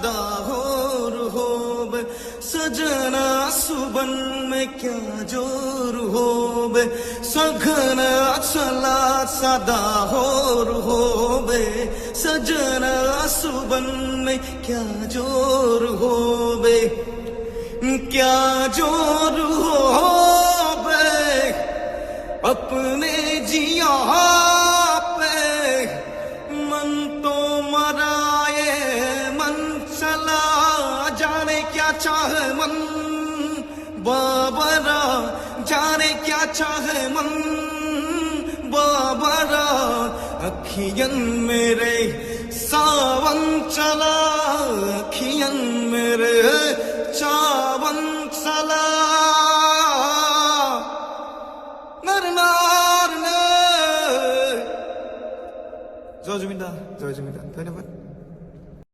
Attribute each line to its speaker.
Speaker 1: सादा होबे सजना सुबन में क्या जोर होबे सघना चला सादा होबे सजना सुबन में क्या जोर होबे क्या जोर होबे अपने जिया पे मन तो मराए मन चला जाने क्या चाहे मन बाबरा जाने क्या चाहे मन बाबरा अखियन मेरे सावन चला अखियन मेरे चावन चला জয় জমিদার ধন্যবাদ।